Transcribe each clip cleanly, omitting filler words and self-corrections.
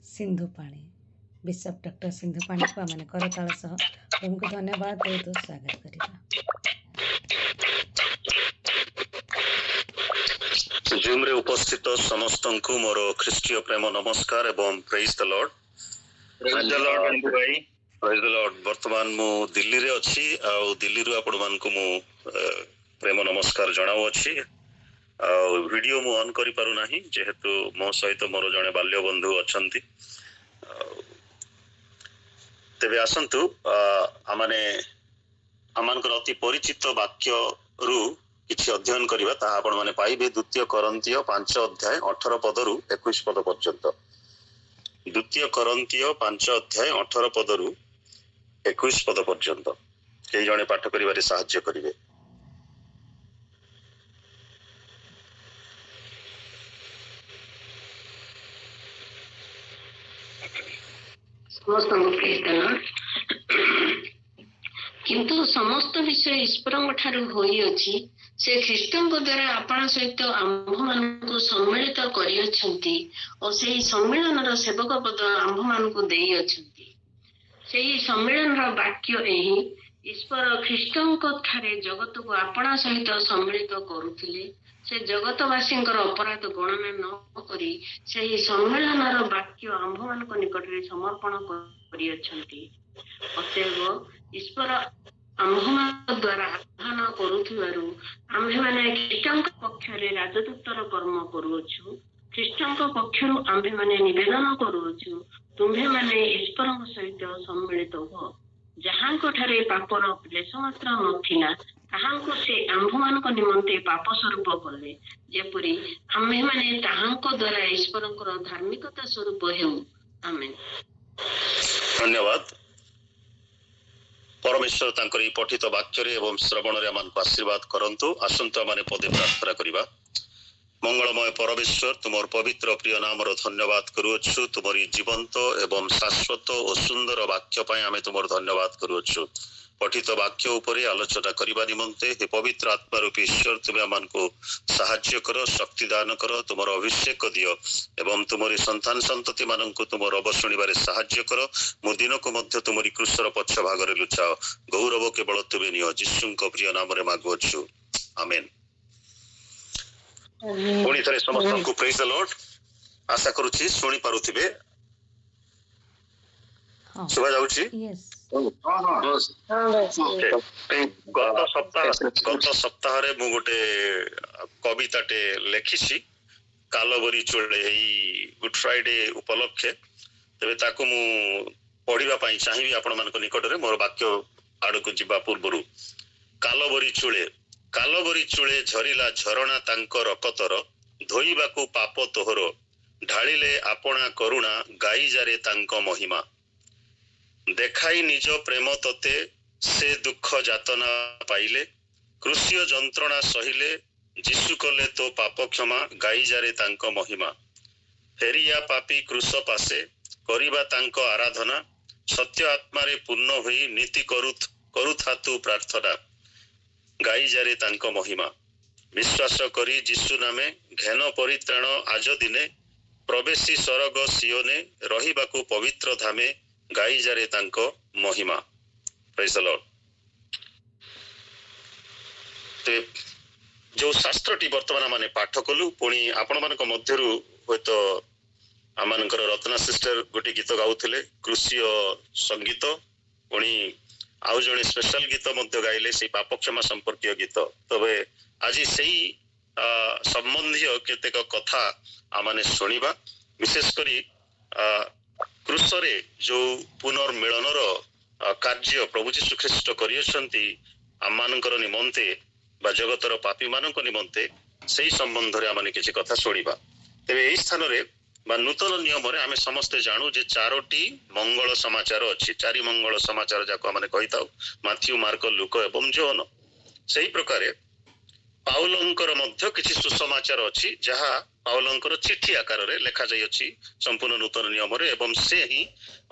सिंधु पाणी bishop doctor Sindhu पाणी को आम करताल सह प्रभु को धन्यवाद दे स्वागत करिबा। जूम रे उपस्थित समस्त को मोर ख्रीष्टीय प्रेम नमस्कार एवं praise the lord. Praise the lord Anku भाई। Praise the lord. वर्तमान मु दिल्ली रे अछि आ दिल्ली रु आपण मान को मु प्रेम नमस्कार जणाउ अछि। वीडियो मु ऑन करि पारु नाही जेहेतु मो सहित मोर जने बाल्य बंधु अछंती। तेबे आसंतु आमाने आमानकर अति परिचित वाक्य रु किछि अध्ययन करिबा ता आपण माने पाइबे द्वितीय करंतिय 5 अध्याय 18 पदरु 21 पद पर्यंत। द्वितीय करंतिय 5 अध्याय 18 पदरु 21 पद पर्यंत केई जणे पाठ करिबारे सहाय्य करिवे। किंतु समस्त विषय ईश्वरଙ୍କ ଠାରୁ ହୋଇଅଛି। से ख्रीष्टଙ୍କ द्वारा आपण सहित आम्भ मानकु सम्मिलित करिଅछंती और सेही सम्मिलनर सेवक पद आम्भ मानकु देई अछंती। सेही सम्मिलनर वाक्य एही ईश्वर ख्रीष्टଙ୍କ ठारे जगतକୁ आपण सहित सम्मिलित करूथिले। से जगतवासींकर अपराध गणना न करी सेही सम्मिलनर वाक्य आम्भ मानक निकटरे समर्पण करिअछंती। अतएव ईश्वर आम्भମାନଙ୍କ द्वारा आह्वान କରୁଥିବାରୁ ଆମ୍ଭେମାନେ ଖ୍ରୀଷ୍ଟଙ୍କ ପକ୍ଷରେ ରାଜଦୂତର କର୍ମ କରୁଅଛୁ। ଖ୍ରୀଷ୍ଟଙ୍କ ପକ୍ଷରୁ ଆମ୍ଭେମାନେ ନିବେଦନ କରୁଅଛୁ, ତୁମ୍ଭେମାନେ ଈଶ୍ୱରଙ୍କ ସହିତ ସମ୍ମିଳିତ ହୁଅ। ଯାହାଙ୍କ ଠାରେ ପାପର କ୍ଲେଶ ମାତ୍ର ନଥିଲା ତାହାଙ୍କୁ ସେ ଆମ୍ଭମାନଙ୍କ ନିମନ୍ତେ ପାପ ସ୍ୱରୂପ କଲେ, ଯେପରି ଆମ୍ଭେମାନେ ତାହାଙ୍କ ଦ୍ୱାରା ଈଶ୍ୱରଙ୍କର ଧାର୍ମିକତା ସ୍ୱରୂପ ହେଉ। ଆମେନ୍। धन्यवाद। परमेश्वर तांकर ई पठित वाक्य रे एवं श्रवण रे मन को आशीर्वाद करंतु। आसंतु माने पदे प्रार्थना करिबा। मंगलमय परमेश्वर तुमर पवित्र प्रिय नाम रो धन्यवाद करूछु। तुमरी जीवंत एवं शाश्वत और सुंदर वाक्य पय आमे तुमर धन्यवाद करूछु। पठित वाक्य उपरे आलोचना करिबा निमंते हे पवित्र आत्मा रूपी ईश्वर तुमे आमान को साहाय्य करो, शक्ति दान करो, तुमर अभिषेक दियो एवं तुमरी संतान संतति मानन को तुमर अवसुनिबारे साहाय्य करो। मो दिन को मध्य तुमरी क्रूसर पक्ष भाग रे लुचाओ। गौरव केवल तुमे नियो यीशुଙ୍କ प्रिय नाम रे मागुछु। आमेन। पुणी थरे समस्त को प्रेज द लॉर्ड। आशा करूछि सुनी पारुथिबे। सुबह जाउछि। यस गत सप्ताह रे मु गोटे कविताटे लेखिछि कालबरी चोळे गुड फ्राइडे उपलक्षे। तबे ताको मु पढिबा पई चाहिबी आपण मानक निकट रे मोर वाक्य आडको जिबा पूर्वरु। कालबरी चुळे झरिला झरणा तांको रकतर, धोइबाकू पाप तोहर, ढाळिले आपणा करुणा, गाई जारे तांको महिमा। देखाई निज प्रेम तते से दुख जातना पाइले, क्रूसीय जंत्रणा सहिले, जीशु कले तो पाप क्षमा, गाई जारे तांको महिमा। फेरिया पापी क्रूस पासे, करिबा तांको आराधना, सत्य आत्मारे पूर्ण होई नीति करुथातु प्रार्थना, गाई जारे तांको महिमा। विश्वास करी जीशु नामे घेन परित्राण आज दिने, प्रवेशी सरग सियोने, रहिबाकू पवित्र धामे, गाई जारे तांको महिमा। Praise the Lord. ते जो शास्त्रटी वर्तमान माने पाठ कलु पुणी आपण मानक मध्यरु होतो आमानकर रत्ना सिस्टर गोटे गीत गाउथिले क्रूसीय संगीत, पुणी आउ जणे स्पेशल गीत मध्य गाइले से पाप क्षमा संपर्कीय गीत। तबे आज सेही संबंधी केतेक कथा आमाने सुनिबा। विशेष करी क्रूसरे जो पुनर्मिलनर कार्य प्रभु यीशु ख्रीष्ट करियछंती आमानकर निमंते बा जगतर पापी मानक निमंते सेही संबंध रे आमाने किछि कथा सुनिबा। तेबे एही स्थान रे बा नूतन नियम रे आमे समस्ते जानू जे चारोटी मंगल समाचार अछि। चारि मंगल समाचार जाको आमाने कहिताउ माथ्यू, मार्क, लूक एवं जोहन। सेही प्रकारे पाउलंकर मध्य किछि सुसमाचार अछि जहा पाउलंकर चिठी आकार रे लेखा जाय अछि संपूर्ण नूतन नियम रे एवं से ही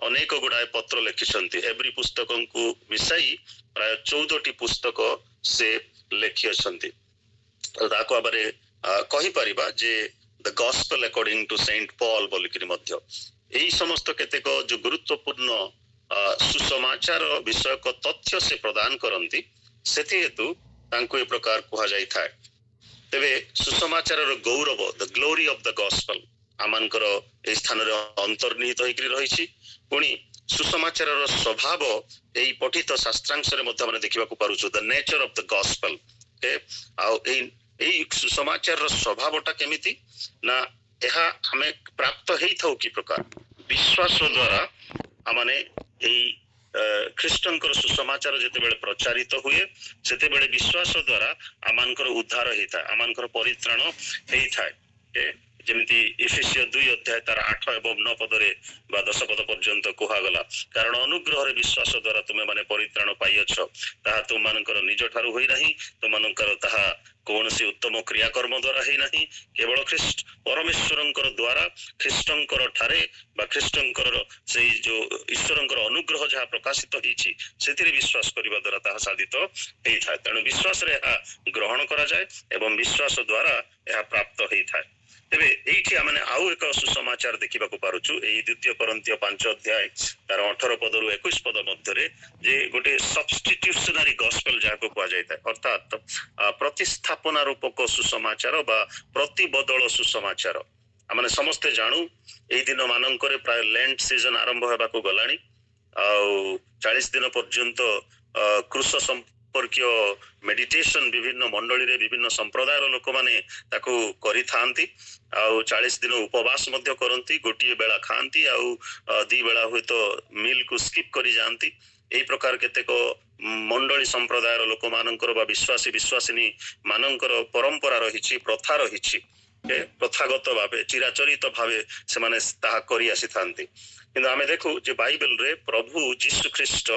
अनेक गुडाय पत्र लेखिसंती। एवरी पुस्तकं को मिसाई प्राय 14टी पुस्तक से लेखिसंती। ताको आबरे कहि परिबा जे the gospel according to saint Paul बोलिकरी मध्य এই সমস্ত কেতেক जो गुरुत्वपूर्ण सुसमाचार विषयक तथ्य से प्रदान करती से हेतु तांको ए प्रकार कहा जाय थाए। तेबे सुसमाचार गौरव the glory of the gospel आमानकर ए स्थान रे अंतर्निहित होइकरी रहिछि। पुणी सुसमाचार स्वभाव एई पठित शास्त्रांश रे मध्ये माने देखिबा को पारुछु the nature of the gospel के आ एई सुसमाचार स्वभावटा केमिति ना एहा हमें प्राप्त हेई थाउ कि प्रकार विश्वास द्वारा आमाने एई ख्रीष्टंकर सुसमाचार जेते बेले प्रचारित हुए सेते बेले विश्वास द्वारा आमानकर उद्धार हेता आमानकर परित्राण हेई थाए। जेमिति इफिसियो 2 अध्याय तार 8 एवं 9 पदरे बा 10 पद पर्यंत कहा गला कारण अनुग्रह रे विश्वास द्वारा तुमे माने परित्राण पाइयछ ताहा तुम मानकर निज ठारू होई नाही तुम मानकर ताहा कौनसी उत्तम क्रियाकर्म द्वारा है नहीं केवल ख्रीष्ट परमेश्वरंकर द्वारा ख्रीष्टंकर ठारे बा ख्रीष्टंकर से जो ईश्वरंकर अनुग्रह जहाँ प्रकाशित होईछि सेतिरे विश्वास करिबा द्वारा ताहा साधित हेई थाए। तेणु विश्वास रे एहा ग्रहण करा जाय एवं विश्वास द्वारा एहा प्राप्त हेई थाए। तेबे एइठी आमने आउ एक सुसमाचार देखिबा को पारुछु एई 2 कोरिन्थिय 5 अध्याय तार 18 पदरु 21 पद मध्यरे जे गोटे सब्स्टिट्यूशनरी गॉस्पेल जाको कुआ जायता अर्थात प्रतिस्थापना रूपक सुसमाचार बा प्रतिबदल सुसमाचार आमने समस्ते जानू एई दिन मानंकरे प्राय लेंट सीजन आरंभ हेबा को गलानी आ 40 दिन पर्यंत क्रूस संपर्कीय मेडिटेशन विभिन्न मंडली रे विभिन्न संप्रदायर लोक माने ताको करि थांती आ 40 दिन उपवास मध्य करंती गोटिए बेला खांती आ 2 बेला हुए तो मील को स्किप करि जानती। एई प्रकार केतेक मंडली संप्रदायर लोक मानकर बा विश्वासी विश्वासिनी मानकर परंपरा रहिछि प्रथा रहिछि प्रथागत भावे चिराचरित भावे से माने ताहा करि आसी थांती। किंतु आमे देखु जे बाइबल रे प्रभु यीशु ख्रीष्ट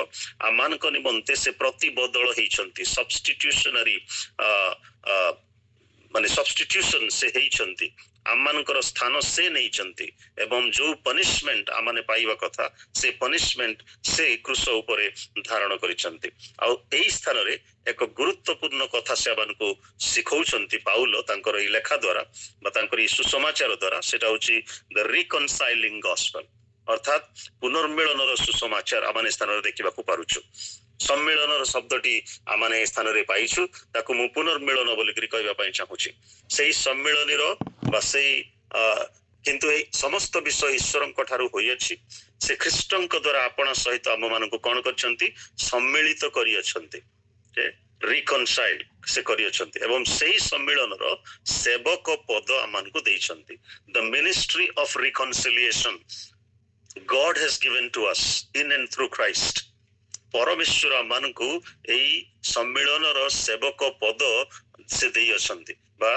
आमानक निमंते से प्रतिबदल हेइछंती सब्स्टिट्यूशनरी माने सब्स्टिट्यूशन से हेइछंती आमानकर स्थान से नैछंती एवं जो पनिशमेंट आमाने पाइबा कथा से पनिशमेंट से क्रूस उपरे धारण करिसंती। आ एई स्थान रे एक गुरुत्वपूर्ण कथा से आमानको सिखौछंती पाउलो तांकर ई लेखा द्वारा बा तांकर ई सुसमाचार द्वारा सेटा होची द रिकनसाइलिंग गॉस्पेल अर्थात पुनर्मिलन सुसमाचार आमाने स्थान रे देखिबा को पारुछु। सम्मिलन शब्दटी आमाने स्थान रे पाइछु ताकू मु पुनर्मिलन बोली करी कहबा पई चाहूची। सेही सम्मिलनीर बा सेही किंतु ए समस्त विषय ईश्वरंक ठारू होइछि से ख्रीष्टंक द्वारा आपण सहित आम मानकु कोन करछंती सम्मिलित करि अछंती रिकनसाइल से करि अछंती एवं सेही सम्मिलनर सेवक पद आमानकु देइछंती the ministry of reconciliation God has given to us in and through Christ। परमेश्वर आमानकु एई सम्मिलनर सेवक पद से देइ अछंती बा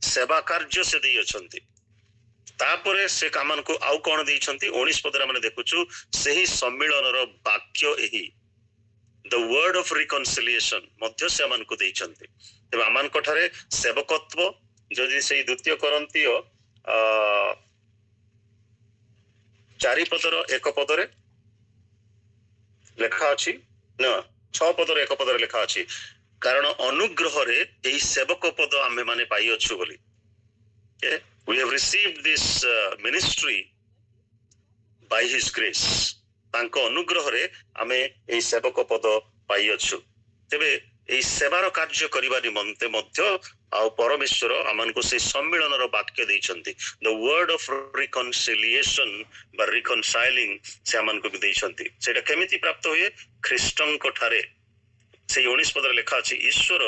सेवा कार्य से देइ अछंती। तापरे से आमानकु आउ कोन देइछंती 19 पदरा माने देखुछु सेही सम्मिलनर वाक्य एही द वर्ड ऑफ रिकनसिलिएशन मध्य से आमानकु देइछंती। तेबे आमानक ठारे सेवकत्व जदि सेही 2 कोरिन्थिय 4 पदर 1 पदरे लेखा अछि न 6 पदर 1 पदरे लेखा अछि कारण अनुग्रह रे एही सेवक पद आमे माने पाइ अछु बोली we have received this ministry by his grace तांको अनुग्रह रे आमे एही सेवक पद पाइ अछु। तेबे एही सेवार कार्य करिबा निमंते मध्य आ परमेश्वर आमानकु से सम्मिलनर वाक्य देइछंती द वर्ड ऑफ रिकनसिलिएशन बा रिकनसाइलिंग से आमानकु देइछंती। सेटा केमिति प्राप्त होए ख्रीष्टंक ठारे से 19 पदर लेखा अछि ईश्वर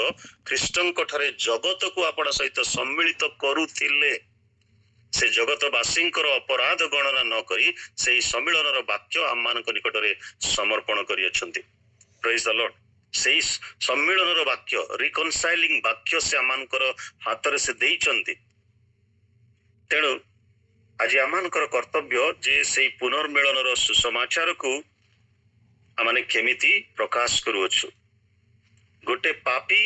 ख्रीष्टंक ठारे जगत को आपण सहित सम्मिलित करूथिले से जगतवासींकर अपराध गणना न करी से सम्मिलनर वाक्य आमानक निकटरे समर्पण करि अछंती। Praise the Lord. से सम्मिलनर वाक्य रिकनसाइलिंग वाक्य से आमानकर हाथ से देइछंती। तेणु आज आमानकर कर्तव्य जे से पुनर्मिलनर सुसमाचार को आमाने केमिति प्रकाश करूछु। गोटे पापी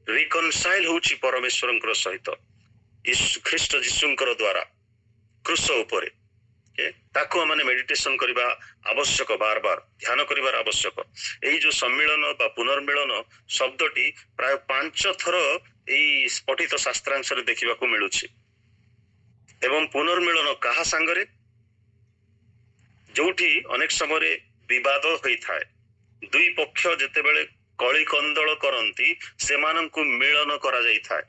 रिकनसाइल होछि परमेश्वरंकर सहित ख्रीष्ट जीशुंकर द्वारा क्रूस उपरे ताको माने मेडिटेशन करिबा आवश्यक बार बार ध्यान करिबार आवश्यक। एई जो सम्मिलन बा पुनर्मिलन शब्दटी प्राय 5 थर एई पठित शास्त्रांश रे देखिबा को मिलुछि एवं पुनर्मिलन कहा संगरे जोठी अनेक समय विवाद होता है दुई पक्ष जेतेबेले कली कंदल करती से मिलन करा जाइथाय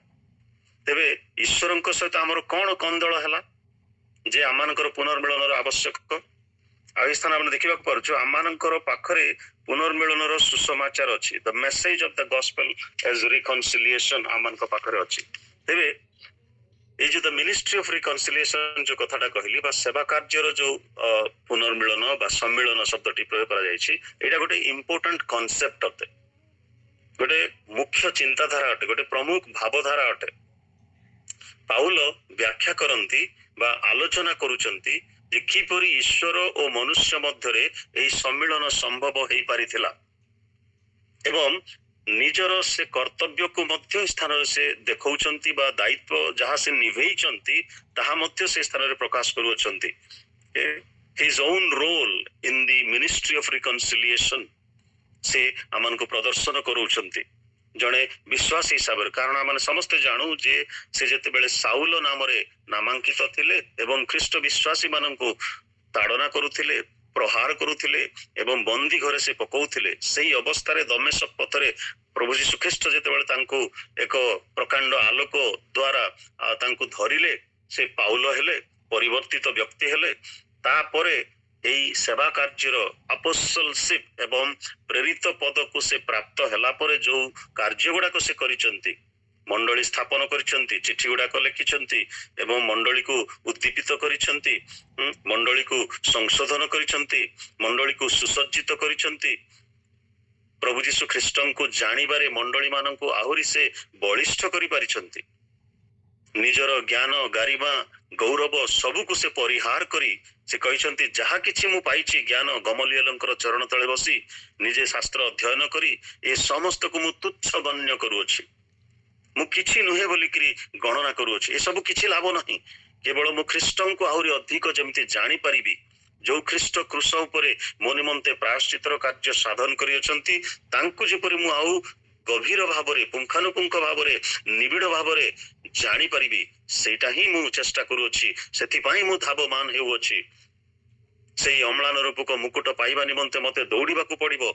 तेबे ईश्वरଙ୍କ सहित हमर कोन कंदल हैला जे आमानकर पुनर्मिलनर आवश्यक आ स्थान हम देखिबा परछु आमानकर पाखरे पुनर्मिलनर सुसमाचार अछि the message of the gospel as reconciliation आमानक पाखरे अछि तेबे ए जो द मिनिस्ट्री ऑफ रिकन्सिलिएशन जो कथाटा कहली बा सेवा कार्यर जो पुनर्मिलन बा सम्मिलन शब्दटी प्रयोग करा जायछि एटा गोटे इंपोर्टेंट कांसेप्ट अटे गोटे मुख्य चिंताधारा अटे गोटे प्रमुख भावधारा अटे पाउल व्याख्या करती बा आलोचना करुचंती जे किपरि ईश्वर और मनुष्य मध्यरे एही सम्मिलन संभव हेई पारिथिला एवं निजर से कर्तव्य को मध्य स्थान से देखौचंती बा दायित्व जहाँ से निभेइचंती ताहा मध्य से स्थान रे प्रकाश करुचंती his own role in the ministry of reconciliation से आमन को प्रदर्शन करुचंती जड़े विश्वास हिसाब से कारण आम समस्ते जानू जे से जेते बेले साउल नाम नामांकित थिले एवं ख्रीष्ट विश्वासी मान को ताड़ना करुथिले प्रहार करुथिले एवं बंदी घरे से पकाउथिले सही अवस्था रे दमेशक पथरे प्रभु यीशु ख्रीष्ट जेते बेले तांको एक प्रकांड आलोक द्वारा तांको धरिले से पाउल हेले परिवर्तित व्यक्ति हेले तापरे एई सेवा कार्यर अपोस्टलशिप एवं प्रेरित पद को से प्राप्त हैला परे जो कार्य गुड़ाक से करिसंती मंडली स्थापन करिसंती चिठी गुड़ाक लिखिसंती एवं मंडली को उद्दीपित करिसंती मंडली को संशोधन करिसंती मंडली को सुसज्जित करिसंती प्रभु यीशु ख्रीष्टन को जानिबारे मंडली मान को आहुरी से बलिष्ठ करि पारिसंती निजर ज्ञान गारिमा गौरव सबु को से परिहार करी से कहते जहा किछि मु पाइछि ज्ञान गमलियलंकर चरण तले बसी निजे शास्त्र अध्ययन करी ए समस्त को मु तुच्छ गण्य करूछि मु किछि नुहे बोलिकरी गणना करूछि ए सब किछि लाभ नहीं केवल मु ख्रीष्टन को आहुरी अधिक जमिति जानि परिबी जो ख्रीष्ट क्रूस उपरे मो निमंते प्रायश्चितर कार्य साधन करियछंती तांकु जेपरि मु आउ गभीर भाव पुंखानुपुंख भाव निबिड़ भाव जानी परिबी सेटा ही मु चेष्टा करूछि सेथिपाई मु धावमान हेउछि सेही अम्लान रूपक मुकुट पाइबा निमंते मते दौड़िबाकू पड़िबो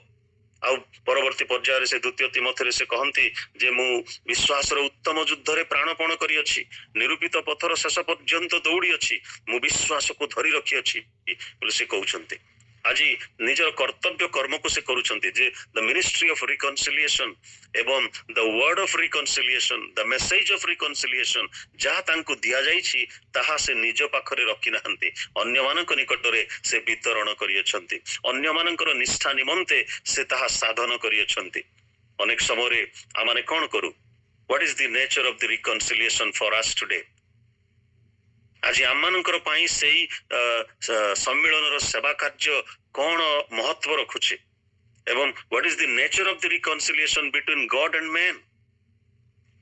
आ परवर्ती पर्याय से द्वितीय तिमोथी से कहती जे मु विश्वास उत्तम युद्ध रे प्राणपण करियछि निरूपित पथर शेष पर्यंत दौड़ी अछि मु विश्वास को धरी रखी अछि बोले से कहउछंती आज निजर कर्तव्य कर्म को से करुछंती जे द मिनिस्ट्री ऑफ रिकन्सिलिएशन एवं the word of reconciliation the message of reconciliation जहाँ तांको दिया जाइछि ताहा से निज पाखरे रखी नाहंती अन्य मानक निकटरे से वितरण करियछंती अन्य मानकर निष्ठा निमंते से ताहा साधन करियछंती अनेक समय आमाने कोन करू what is the nature of the reconciliation for us today आज आमମାନଙ୍କର ପାଇଁ ସେଇ ସମ୍ମିଳନର सेवा कार्य कौन महत्व रखुचे एवं what is the nature of the reconciliation between God and man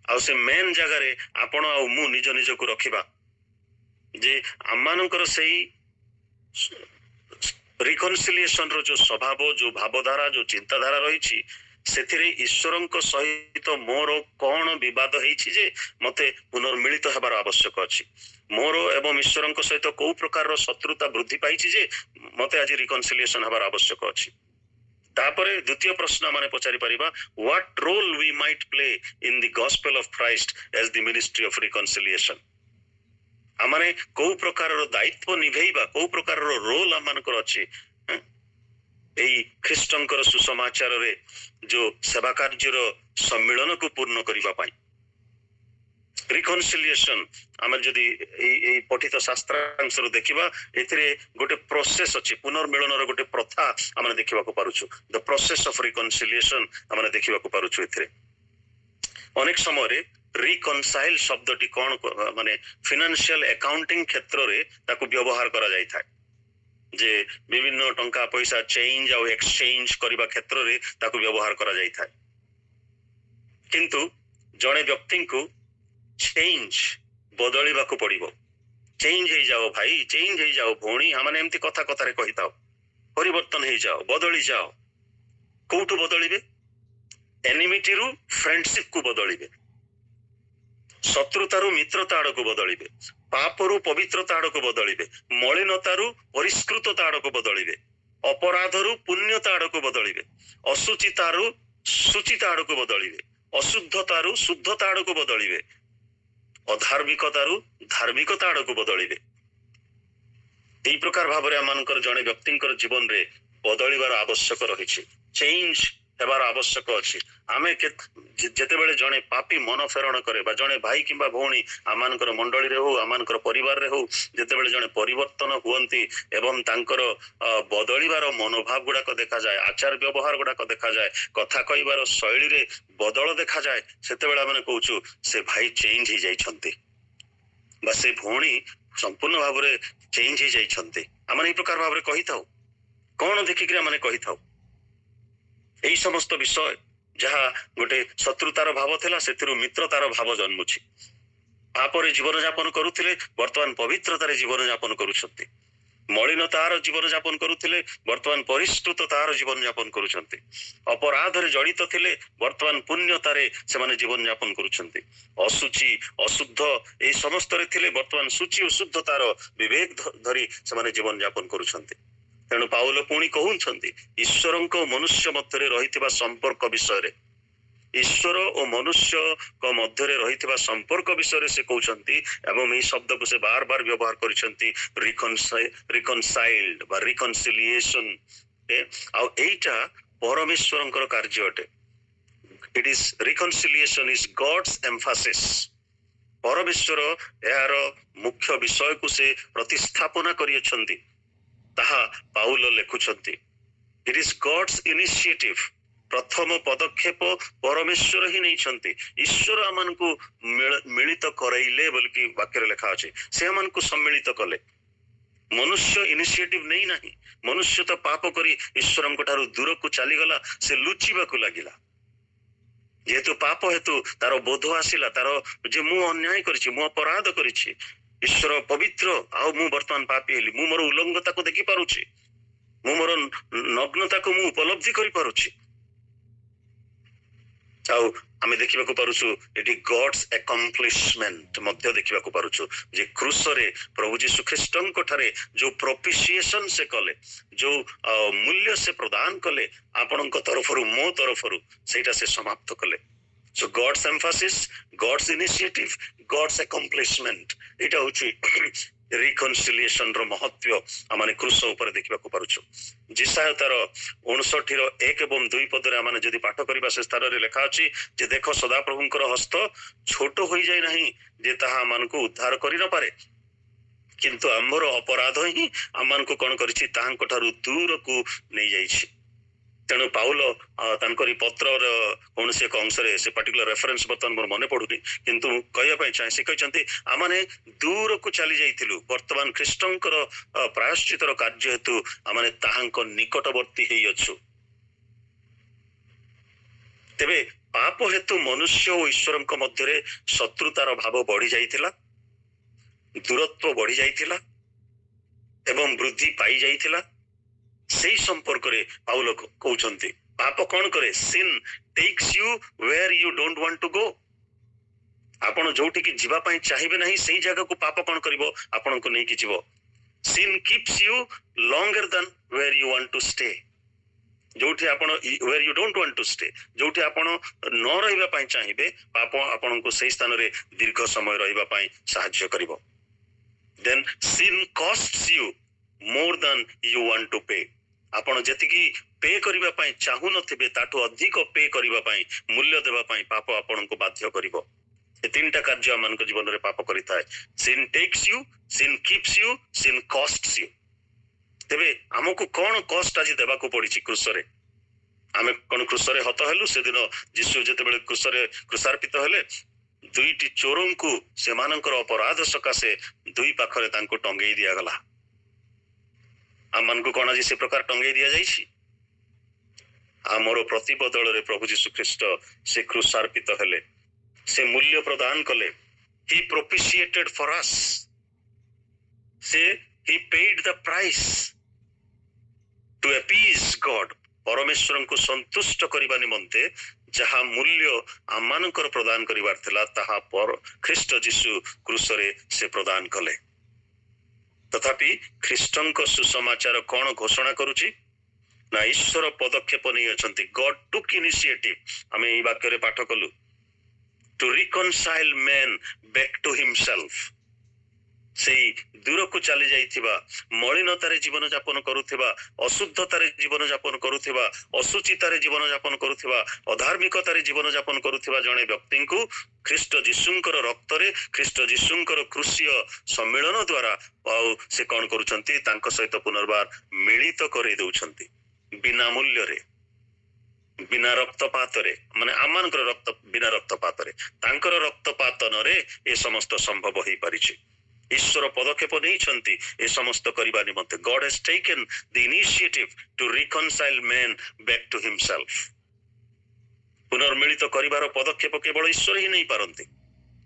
आ से मैन जगह रे आपण आ मु निज निज को रखिबा जे आमମାନଙ୍କର सेई रिकन्सिलिएशन रो जो स्वभाव जो भावधारा जो चिंताधारा रही सेथिरे ईश्वरଙ୍କ सहित मोर कौन विवाद हेछि जे मते पुनर्मिलित हेबार आवश्यक अछि मोर एवं ईश्वरଙ୍କ सहित को प्रकार शत्रुता वृद्धि पाइछि जे मते आज रिकन्सिलिएशन हेबार आवश्यक अछि तापरे द्वितीय प्रश्न माने पचारि परिबा what role we might play in the gospel of Christ as the ministry of reconciliation आमाने को प्रकार दायित्व निभेइबा को प्रकार रोल आमानकर अछि एई ख्रीष्टंकर सुसमाचार रे जो सेवा कार्यर सम्मिलन को पूर्ण करिबा पाई रिकन्सिलिएशन आम जदि ए पठित शास्त्रांश देखिबा एथिरे गोटे प्रोसेस अछि पुनर्मिलनर गोटे प्रथा आम देखिबा को पारुछु द प्रोसेस ऑफ रिकन्सिलिएशन आम देखिबा को पारुछु एथिरे अनेक समय रे रिकन्साइल शब्दटी कोन माने फाइनेंशियल अकाउंटिंग क्षेत्र रे ताकू व्यवहार करा जाय थाय जे विभिन्न टंका पैसा चेंज और एक्सचेंज करबा क्षेत्र रे ताकू व्यवहार करा जाय थाय किंतु जणे व्यक्ति को चेंज बदलिबा को पड़िबो चेंज हे जाओ भाई चेंज हे जाओ भोणी हमने एमती कथा कथा रे कहिताओ परिवर्तन हे जाओ बदली जाओ कोठु बदलिबे एनिमिटी फ्रेंडशिप को बदलिबे शत्रुतारू मित्रता आड़ को बदलिबे ପାପରୁ ପବିତ୍ରତା ଆଡ଼କୁ ବଦଳିବେ, ମଳିନତାରୁ ପରିଷ୍କୃତତା ଆଡ଼କୁ ବଦଳିବେ, ଅପରାଧରୁ ପୁଣ୍ୟତା ଆଡ଼କୁ ବଦଳିବେ, ଅସୁଚିତାରୁ ସୁଚିତା ଆଡ଼କୁ ବଦଳିବେ, ଅଶୁଦ୍ଧତାରୁ ଶୁଦ୍ଧତା ଆଡ଼କୁ ବଦଳିବେ, ଅଧାର୍ମିକତାରୁ ଧାର୍ମିକତା ଆଡ଼କୁ ବଦଳିବେ। এই প্রকার ভাবে আমানଙ୍କର ଜଣେ ବ୍ୟକ୍ତିଙ୍କର ଜୀବନରେ ବଦଳିବାର ଆବଶ୍ୟକ ରହିଛି, ଚେଞ୍ଜ ହେବାର ଆବଶ୍ୟକ ଅଛି। ଆମେ ଯେତେବେଳେ ଜଣେ ପାପୀ ମନ ଫେରଣ କରେ ବା ଜଣେ ଭାଇ କିମ୍ବା ଭଉଣୀ ଆମମାନଙ୍କର ମଣ୍ଡଳୀରେ ହଉ ଆମମାନଙ୍କର ପରିବାରରେ ହଉ ଯେତେବେଳେ ଜଣେ ପରିବର୍ତ୍ତନ ହୁଅନ୍ତି ଏବଂ ତାଙ୍କର ବଦଳିବାର ମନୋଭାବ ଗୁଡାକ ଦେଖାଯାଏ, ଆଚାର ବ୍ୟବହାର ଗୁଡାକ ଦେଖାଯାଏ, କଥା କହିବାର ଶୈଳୀରେ ବଦଳ ଦେଖାଯାଏ, ସେତେବେଳେ ଆମେ କହୁଛୁ ସେ ଭାଇ ଚେଞ୍ଜ ହେଇଯାଇଛନ୍ତି ବା ସେ ଭଉଣୀ ସମ୍ପୂର୍ଣ୍ଣ ଭାବରେ ଚେଞ୍ଜ ହେଇଯାଇଛନ୍ତି। ଆମେ ଏଇ ପ୍ରକାର ଭାବରେ କହିଥାଉ। କଣ ଦେଖିକିରି ଆମେ କହିଥାଉ? এই সমস্ত বিষয় ଯାହା ଗୋଟେ ଶତ୍ରୁତାର ଭାବ ଥିଲା ସେଥିରୁ ମିତ୍ରତାର ଭାବ ଜନ୍ମୁଛି। ପାପରେ ଜୀବନଯାପନ କରୁଥିଲେ ବର୍ତ୍ତମାନ ପବିତ୍ରତାରେ ଜୀବନଯାପନ କରୁଛନ୍ତି, ମଳିନତାର ଜୀବନଯାପନ କରୁଥିଲେ ବର୍ତ୍ତମାନ ପରିଷ୍କୃତତାର ଜୀବନଯାପନ କରୁଛନ୍ତି, ଅପରାଧରେ ଜଡ଼ିତ ଥିଲେ ବର୍ତ୍ତମାନ ପୁଣ୍ୟତାରେ ସେମାନେ ଜୀବନଯାପନ କରୁଛନ୍ତି, ଅଶୁଚି ଅଶୁଦ୍ଧ এই ସମସ୍ତରେ ଥିଲେ ବର୍ତ୍ତମାନ ସୂଚି ଓ ଶୁଦ୍ଧତାର ବିବେକ ଧରି ସେମାନେ ଜୀବନଯାପନ କରୁଛନ୍ତି। ତେଣୁ ପାଉଲ ପୁଣି କହୁଛନ୍ତି ଈଶ୍ୱରଙ୍କ ମନୁଷ୍ୟ ମଧ୍ୟରେ ରହିଥିବା ସମ୍ପର୍କ ବିଷୟରେ, ଈଶ୍ୱର ଓ ମନୁଷ୍ୟଙ୍କ ମଧ୍ୟରେ ରହିଥିବା ସମ୍ପର୍କ ବିଷୟରେ ସେ କହୁଛନ୍ତି ଏବଂ ଏହି ଶବ୍ଦକୁ ସେ ବାର ବାର ବ୍ୟବହାର କରିଛନ୍ତି ରିକନସାଇଲ୍ଡ ବା ରିକନସିଲିଏସନ। ଆଉ ଏଇଟା ପରମେଶ୍ୱରଙ୍କର କାର୍ଯ୍ୟ ଅଟେ। It is reconciliation is God's emphasis. ପରମେଶ୍ୱର ଏହାର ମୁଖ୍ୟ ବିଷୟକୁ ସେ ପ୍ରତିସ୍ଥାପନା କରିଅଛନ୍ତି, ତାହା ପାଉଲ ଲେଖୁଛନ୍ତି। ଇଟ ଇଜ ଗଡ୍ସ ଇନିସିଏଟିଭ। ପ୍ରଥମ ପଦକ୍ଷେପ ପରମେଶ୍ୱର ହିଁ ନେଇଛନ୍ତି। ଈଶ୍ୱର ଆମମାନଙ୍କୁ ମିଳିତ କରାଇଲେ ବୋଲିକି ବାକ୍ୟରେ ଲେଖା ଅଛି, ସେ ଆମମାନଙ୍କୁ ସମ୍ମିଳିତ କଲେ। ମନୁଷ୍ୟ ଇନିସିଏଟିଭ ନେଇ ନାହିଁ। ମନୁଷ୍ୟ ତ ପାପ କରି ଈଶ୍ୱରଙ୍କ ଠାରୁ ଦୂରକୁ ଚାଲିଗଲା, ସେ ଲୁଚିବାକୁ ଲାଗିଲା। ଯେହେତୁ ପାପ ହେତୁ ତାର ବୋଧ ଆସିଲା, ତାର ଯେ ମୁଁ ଅନ୍ୟାୟ କରିଛି, ମୁଁ ଅପରାଧ କରିଛି, ଈଶ୍ୱର ପବିତ୍ର ଆଉ ମୁଁ ବର୍ତ୍ତମାନ ପାପୀ ହେଲି, ମୁଁ ମୋର ଉଲଙ୍ଗତାକୁ ଦେଖିପାରୁଛି, ମୁଁ ମୋର ନଗ୍ନତାକୁ ମୁଁ ଉପଲବ୍ଧି କରିପାରୁଛି। ଆଉ ଆମେ ଦେଖିବାକୁ ପାରୁଛୁ ଏଠି ଗଡ୍ସ ଆକମ୍ପ୍ଲିଶମେଣ୍ଟ ମଧ୍ୟ ଦେଖିବାକୁ ପାରୁଛୁ ଯେ କ୍ରୁଶରେ ପ୍ରଭୁ ଯୀଶୁ ଖ୍ରୀଷ୍ଟଙ୍କ ଠାରେ ଯୋଉ ପ୍ରପିସିଏସନ ସେ କଲେ, ଯୋଉ ମୂଲ୍ୟ ସେ ପ୍ରଦାନ କଲେ ଆପଣଙ୍କ ତରଫରୁ ମୋ ତରଫରୁ, ସେଇଟା ସେ ସମାପ୍ତ କଲେ। So God's emphasis, God's initiative, God's accomplishment, ଏଇଟା ହଉଛି ରିକନସିଲିଏସନ ର ମହତ୍ଵ ଆମେ କ୍ରୁଶ ଉପରେ ଦେଖିବାକୁ ପାରୁଛୁ। ଜିସାୟ ତାର 59 1 ଏବଂ 2 ପଦରେ ଆମେ ଯଦି ପାଠ କରିବା ସେ ସ୍ଥାନରେ ଲେଖା ଅଛି ଯେ ଦେଖ ସଦାପ୍ରଭୁଙ୍କର ହସ୍ତ ଛୋଟ ହୋଇଯାଇ ନାହିଁ ଯେ ତାହା ଆମମାନଙ୍କୁ ଉଦ୍ଧାର କରି ନପାରେ, କିନ୍ତୁ ଆମର ଅପରାଧ ହିଁ ଆମମାନଙ୍କୁ କଣ କରିଛି, ତାହାଙ୍କ ଠାରୁ ଦୂରକୁ ନେଇଯାଇଛି। ତେଣୁ ପାଉଲ ତାଙ୍କରି ପତ୍ରର କୌଣସି ଏକ ଅଂଶରେ ସେ ପାର୍ଟିକୁଲାର ରେଫରେନ୍ସ ବର୍ତ୍ତମାନ ମୋର ମନେ ପଡୁନି, କିନ୍ତୁ କହିବା ପାଇଁ ଚାହେଁ, ସେ କହିଛନ୍ତି ଆମମାନେ ଦୂରକୁ ଚାଲି ଯାଇଥିଲୁ, ବର୍ତ୍ତମାନ ଖ୍ରୀଷ୍ଟଙ୍କର ପ୍ରାୟଶ୍ଚିତର କାର୍ଯ୍ୟ ହେତୁ ଆମମାନେ ତାହାଙ୍କ ନିକଟବର୍ତ୍ତୀ ହେଇଅଛୁ। ତେବେ ପାପ ହେତୁ ମନୁଷ୍ୟ ଓ ଈଶ୍ୱରଙ୍କ ମଧ୍ୟରେ ଶତ୍ରୁତାର ଭାବ ବଢି ଯାଇଥିଲା, ଦୂରତ୍ୱ ବଢି ଯାଇଥିଲା ଏବଂ ବୃଦ୍ଧି ପାଇ ଯାଇଥିଲା। ସେଇ ସମ୍ପର୍କରେ ପାଉଲ କହୁଛନ୍ତି ପାପ କଣ କରେ? Sin takes you where you don't want to go. ଆପଣ ଯୋଉଠିକି ଯିବା ପାଇଁ ଚାହିଁବେ ନାହିଁ ସେଇ ଜାଗାକୁ ପାପ କଣ କରିବ? ଆପଣଙ୍କୁ ନେଇକି ଯିବ। Scene keeps you longer than where you want to stay. ଯୋଉଠି ଆପଣ where you don't want to stay, ଯୋଉଠି ଆପଣ ନ ରହିବା ପାଇଁ ଚାହିଁବେ, ପାପ ଆପଣଙ୍କୁ ସେଇ ସ୍ଥାନରେ ଦୀର୍ଘ ସମୟ ରହିବା ପାଇଁ ସାହାଯ୍ୟ କରିବ। ଦେନ୍ ସିନ୍ କଷ୍ଟସ୍ ୟୁ ମୋର ଦାନ ୟୁ ୱାଣ୍ଟ ଟୁ ପେ। ଆପଣ ଯେତିକି ପେ କରିବା ପାଇଁ ଚାହୁଁନଥିବେ ତାଠୁ ଅଧିକ ପେ କରିବା ପାଇଁ, ମୂଲ୍ୟ ଦେବା ପାଇଁ ପାପ ଆପଣଙ୍କୁ ବାଧ୍ୟ କରିବ। ଏ ତିନିଟା କାର୍ଯ୍ୟ ଆମମାନଙ୍କ ଜୀବନରେ ପାପ କରିଥାଏ। Sin takes you, sin keeps you, sin costs you. ତେବେ ଆମକୁ କଣ କଷ୍ଟ ଆଜି ଦେବାକୁ ପଡିଛି କ୍ରୁଶରେ? ଆମେ କଣ କ୍ରୁଶରେ ହତ ହେଲୁ? ସେଦିନ ଯୀଶୁ ଯେତେବେଳେ କ୍ରୁଶରେ କ୍ରୁଶାର୍ପିତ ହେଲେ, ଦୁଇଟି ଚୋରଙ୍କୁ ସେମାନଙ୍କର ଅପରାଧ ସକାଶେ ଦୁଇ ପାଖରେ ତାଙ୍କୁ ଟଙ୍ଗେଇ ଦିଆଗଲା। ଆମମାନଙ୍କୁ କଣ ଆଜି ସେ ପ୍ରକାର ଟଙ୍ଗେଇ ଦିଆଯାଇଛି? ଆମର ପ୍ରତିବଦଳରେ ପ୍ରଭୁ ଯୀଶୁ ଖ୍ରୀଷ୍ଟ ସେ କ୍ରୁଶାର୍ପିତ ହେଲେ, ସେ ମୂଲ୍ୟ ପ୍ରଦାନ କଲେ। He propitiated for us. He paid the price to appease God. परमेश्वरଙ୍କୁ ସନ୍ତୁଷ୍ଟ କରିବା ନିମନ୍ତେ ଯାହା ମୂଲ୍ୟ ଆମମାନଙ୍କର ପ୍ରଦାନ କରିବାର ଥିଲା ତାହା ଖ୍ରୀଷ୍ଟ ଯୀଶୁ କ୍ରୁଶରେ ସେ ପ୍ରଦାନ କଲେ। ତଥାପି ଖ୍ରୀଷ୍ଟଙ୍କ ସୁସମାଚାର କଣ ଘୋଷଣା କରୁଛି ନା ଈଶ୍ୱର ପଦକ୍ଷେପ ନେଇଅଛନ୍ତି। ଗଡ୍ ଟୁକ୍ ଇନିସିଏଟିଭ। ଆମେ ଏହି ବାକ୍ୟରେ ପାଠ କଲୁ to reconcile men back to himself. ସେଇ ଦୂରକୁ ଚାଲି ଯାଇଥିବା, ମଳିନତାରେ ଜୀବନ ଯାପନ କରୁଥିବା, ଅଶୁଦ୍ଧତାରେ ଜୀବନ ଯାପନ କରୁଥିବା, ଅସୁଚିତାରେ ଜୀବନ ଯାପନ କରୁଥିବା, ଅଧାର୍ମିକତାରେ ଜୀବନ ଯାପନ କରୁଥିବା ଜଣେ ବ୍ୟକ୍ତିଙ୍କୁ ଖ୍ରୀଷ୍ଟ ଯୀଶୁଙ୍କର ରକ୍ତରେ, ଖ୍ରୀଷ୍ଟ ଯୀଶୁଙ୍କର କ୍ରୁଶୀୟ ସମ୍ମିଳନ ଦ୍ୱାରା ଆଉ ସେ କଣ କରୁଛନ୍ତି, ତାଙ୍କ ସହିତ ପୁନର୍ବାର ମିଳିତ କରେଇ ଦଉଛନ୍ତି ବିନା ମୂଲ୍ୟରେ, ବିନା ରକ୍ତପାତରେ, ମାନେ ଆମମାନଙ୍କର ବିନା ରକ୍ତପାତରେ, ତାଙ୍କର ରକ୍ତପାତନରେ ଏ ସମସ୍ତ ସମ୍ଭବ ହେଇପାରିଛି। ଈଶ୍ୱର ପଦକ୍ଷେପ ନେଇଛନ୍ତି ଏ ସମସ୍ତ କରିବା ନିମନ୍ତେ। God has taken the initiative to reconcile man back to himself। ପୁନର୍ମିଳିତ କରିବାର ପଦକ୍ଷେପ କେବଳ ଈଶ୍ୱର ହିଁ ନେଇପାରନ୍ତି,